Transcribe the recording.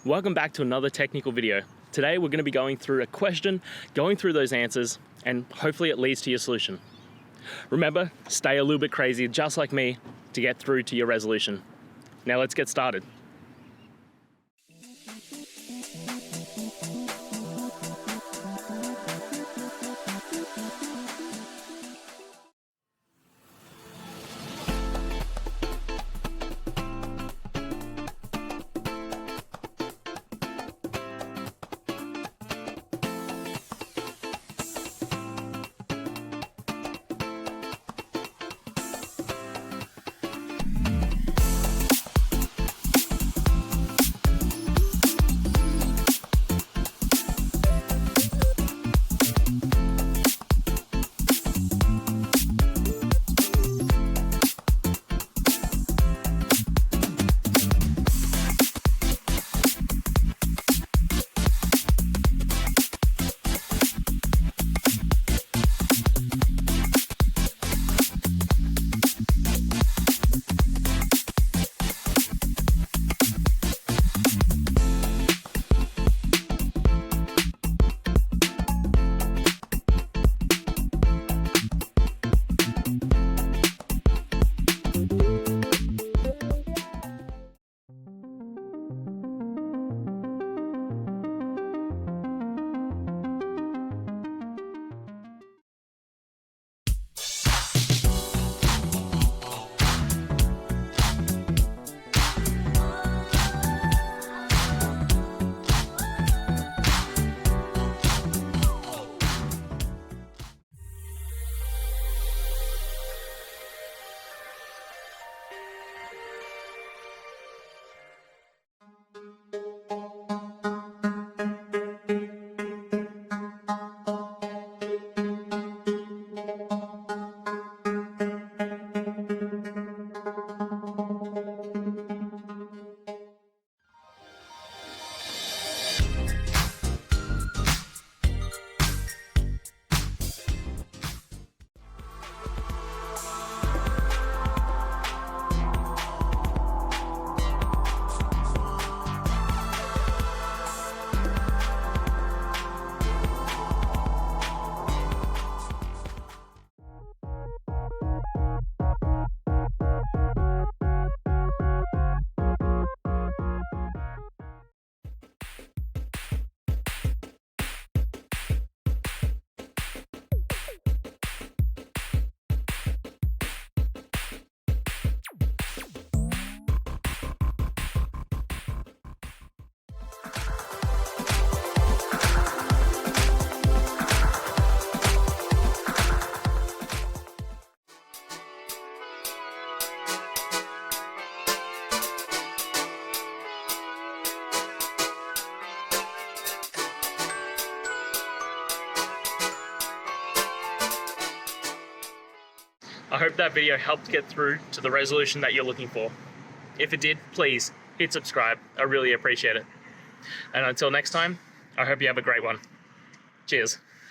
Welcome back to another technical video. Today we're going to be going through a question, going through those answers, and hopefully it leads to your solution. Remember, stay a little bit crazy, just like me, to get through to your resolution. Now let's get started. I hope that video helped get through to the resolution that you're looking for. If it did, please hit subscribe. I really appreciate it. And until next time, I hope you have a great one. Cheers.